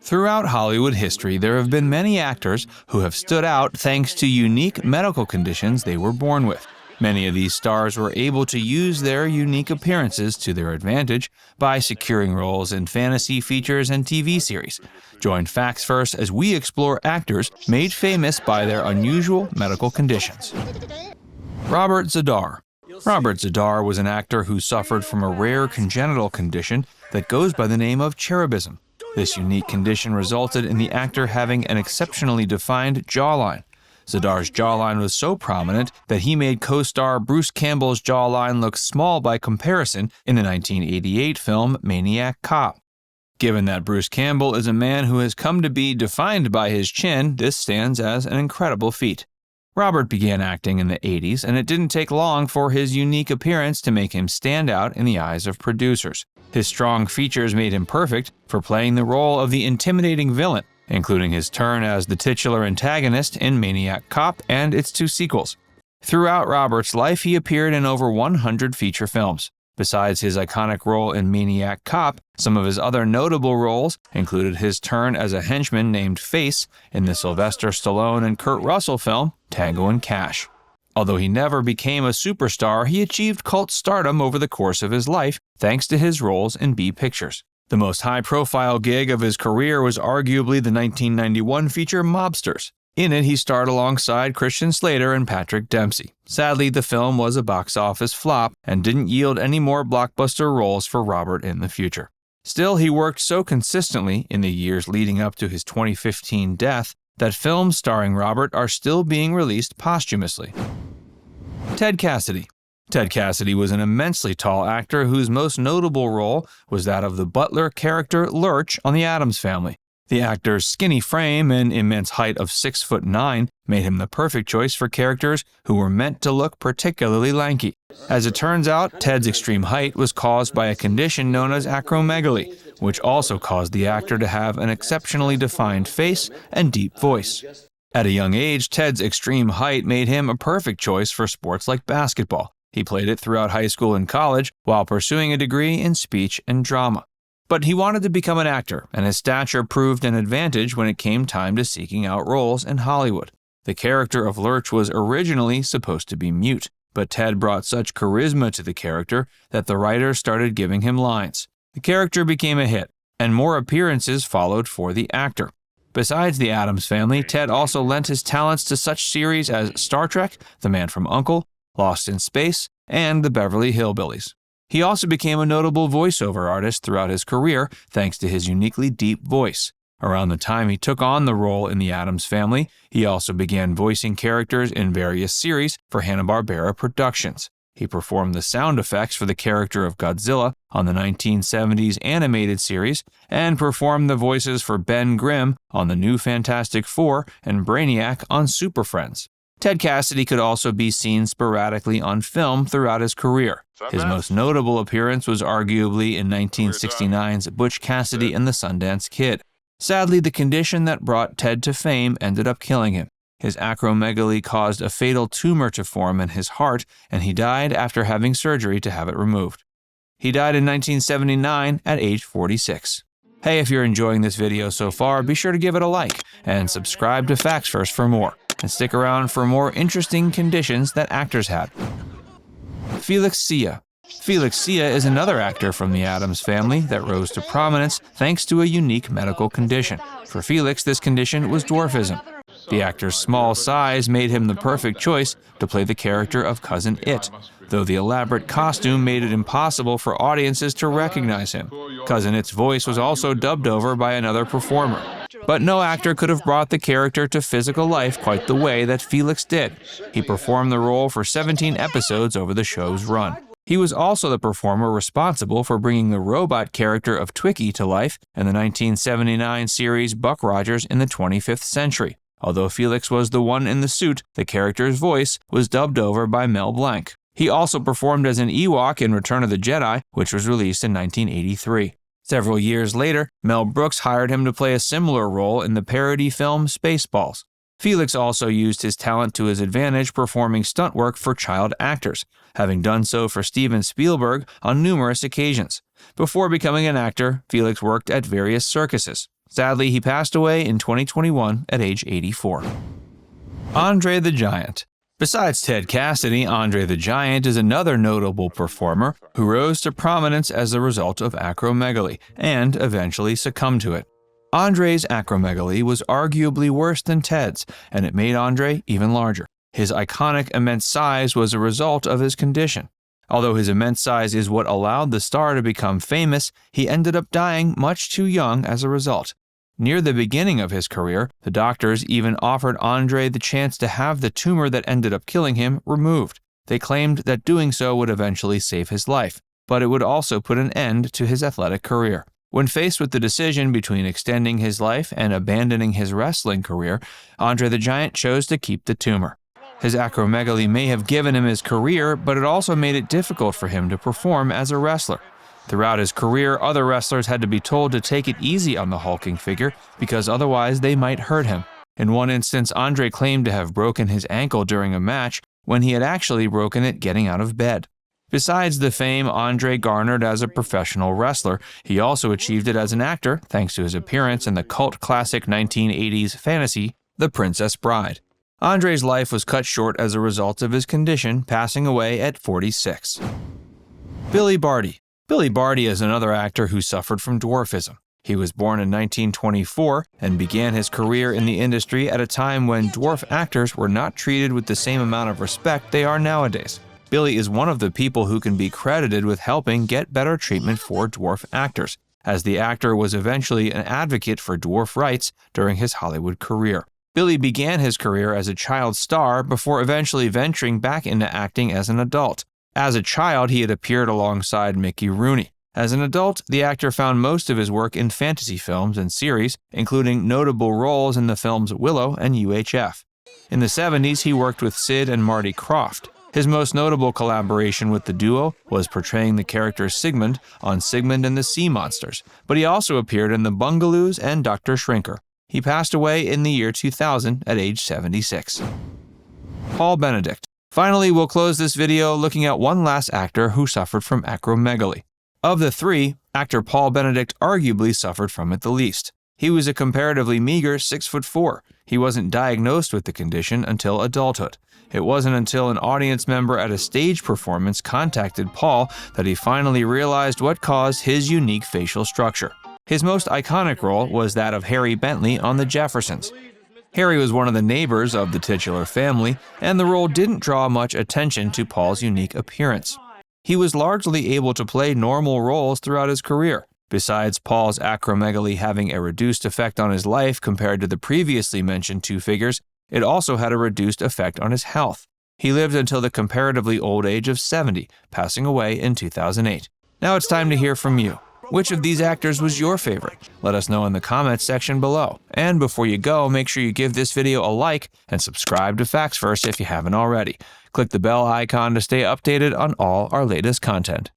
Throughout Hollywood history, there have been many actors who have stood out thanks to unique medical conditions they were born with. Many of these stars were able to use their unique appearances to their advantage by securing roles in fantasy features and TV series. Join Facts First as we explore actors made famous by their unusual medical conditions. Robert Z'Dar. Robert Z'Dar was an actor who suffered from a rare congenital condition that goes by the name of cherubism. This unique condition resulted in the actor having an exceptionally defined jawline. Z'Dar's jawline was so prominent that he made co-star Bruce Campbell's jawline look small by comparison in the 1988 film Maniac Cop. Given that Bruce Campbell is a man who has come to be defined by his chin, this stands as an incredible feat. Robert began acting in the 80s, and it didn't take long for his unique appearance to make him stand out in the eyes of producers. His strong features made him perfect for playing the role of the intimidating villain, including his turn as the titular antagonist in Maniac Cop and its two sequels. Throughout Robert's life, he appeared in over 100 feature films. Besides his iconic role in Maniac Cop, some of his other notable roles included his turn as a henchman named Face in the Sylvester Stallone and Kurt Russell film Tango and Cash. Although he never became a superstar, he achieved cult stardom over the course of his life thanks to his roles in B pictures. The most high-profile gig of his career was arguably the 1991 feature Mobsters. In it, he starred alongside Christian Slater and Patrick Dempsey. Sadly, the film was a box office flop and didn't yield any more blockbuster roles for Robert in the future. Still, he worked so consistently in the years leading up to his 2015 death that films starring Robert are still being released posthumously. Ted Cassidy. Ted Cassidy was an immensely tall actor whose most notable role was that of the butler character Lurch on The Addams Family. The actor's skinny frame and immense height of 6'9" made him the perfect choice for characters who were meant to look particularly lanky. As it turns out, Ted's extreme height was caused by a condition known as acromegaly, which also caused the actor to have an exceptionally defined face and deep voice. At a young age, Ted's extreme height made him a perfect choice for sports like basketball. He played it throughout high school and college while pursuing a degree in speech and drama. But he wanted to become an actor, and his stature proved an advantage when it came time to seeking out roles in Hollywood. The character of Lurch was originally supposed to be mute, but Ted brought such charisma to the character that the writers started giving him lines. The character became a hit, and more appearances followed for the actor. Besides The Addams Family, Ted also lent his talents to such series as Star Trek, The Man from U.N.C.L.E., Lost in Space, and The Beverly Hillbillies. He also became a notable voiceover artist throughout his career thanks to his uniquely deep voice. Around the time he took on the role in The Addams Family, he also began voicing characters in various series for Hanna-Barbera Productions. He performed the sound effects for the character of Godzilla on the 1970s animated series and performed the voices for Ben Grimm on the New Fantastic Four and Brainiac on Super Friends. Ted Cassidy could also be seen sporadically on film throughout his career. His most notable appearance was arguably in 1969's Butch Cassidy and the Sundance Kid. Sadly, the condition that brought Ted to fame ended up killing him. His acromegaly caused a fatal tumor to form in his heart, and he died after having surgery to have it removed. He died in 1979 at age 46. Hey, if you're enjoying this video so far, be sure to give it a like and subscribe to Facts First for more. And stick around for more interesting conditions that actors had. Felix Silla. Felix Silla is another actor from the Addams Family that rose to prominence thanks to a unique medical condition. For Felix, this condition was dwarfism. The actor's small size made him the perfect choice to play the character of Cousin It, though the elaborate costume made it impossible for audiences to recognize him. Cousin It's voice was also dubbed over by another performer. But no actor could have brought the character to physical life quite the way that Felix did. He performed the role for 17 episodes over the show's run. He was also the performer responsible for bringing the robot character of Twiki to life in the 1979 series Buck Rogers in the 25th Century. Although Felix was the one in the suit, the character's voice was dubbed over by Mel Blanc. He also performed as an Ewok in Return of the Jedi, which was released in 1983. Several years later, Mel Brooks hired him to play a similar role in the parody film Spaceballs. Felix also used his talent to his advantage performing stunt work for child actors, having done so for Steven Spielberg on numerous occasions. Before becoming an actor, Felix worked at various circuses. Sadly, he passed away in 2021 at age 84. Andre the Giant. Besides Ted Cassidy, Andre the Giant is another notable performer who rose to prominence as a result of acromegaly and eventually succumbed to it. Andre's acromegaly was arguably worse than Ted's, and it made Andre even larger. His iconic immense size was a result of his condition. Although his immense size is what allowed the star to become famous, he ended up dying much too young as a result. Near the beginning of his career, the doctors even offered Andre the chance to have the tumor that ended up killing him removed. They claimed that doing so would eventually save his life, but it would also put an end to his athletic career. When faced with the decision between extending his life and abandoning his wrestling career, Andre the Giant chose to keep the tumor. His acromegaly may have given him his career, but it also made it difficult for him to perform as a wrestler. Throughout his career, other wrestlers had to be told to take it easy on the hulking figure because otherwise they might hurt him. In one instance, Andre claimed to have broken his ankle during a match when he had actually broken it getting out of bed. Besides the fame Andre garnered as a professional wrestler, he also achieved it as an actor thanks to his appearance in the cult classic 1980s fantasy, The Princess Bride. Andre's life was cut short as a result of his condition, passing away at 46. Billy Barty. Billy Barty is another actor who suffered from dwarfism. He was born in 1924 and began his career in the industry at a time when dwarf actors were not treated with the same amount of respect they are nowadays. Billy is one of the people who can be credited with helping get better treatment for dwarf actors, as the actor was eventually an advocate for dwarf rights during his Hollywood career. Billy began his career as a child star before eventually venturing back into acting as an adult. As a child, he had appeared alongside Mickey Rooney. As an adult, the actor found most of his work in fantasy films and series, including notable roles in the films Willow and UHF. In the 70s, he worked with Sid and Marty Krofft. His most notable collaboration with the duo was portraying the character Sigmund on Sigmund and the Sea Monsters, but he also appeared in The Bungaloos and Dr. Shrinker. He passed away in the year 2000 at age 76. Paul Benedict. Finally, we'll close this video looking at one last actor who suffered from acromegaly. Of the three, actor Paul Benedict arguably suffered from it the least. He was a comparatively meager 6'4". He wasn't diagnosed with the condition until adulthood. It wasn't until an audience member at a stage performance contacted Paul that he finally realized what caused his unique facial structure. His most iconic role was that of Harry Bentley on The Jeffersons. Harry was one of the neighbors of the titular family, and the role didn't draw much attention to Paul's unique appearance. He was largely able to play normal roles throughout his career. Besides Paul's acromegaly having a reduced effect on his life compared to the previously mentioned two figures, it also had a reduced effect on his health. He lived until the comparatively old age of 70, passing away in 2008. Now it's time to hear from you. Which of these actors was your favorite? Let us know in the comments section below. And before you go, make sure you give this video a like and subscribe to Facts First if you haven't already. Click the bell icon to stay updated on all our latest content.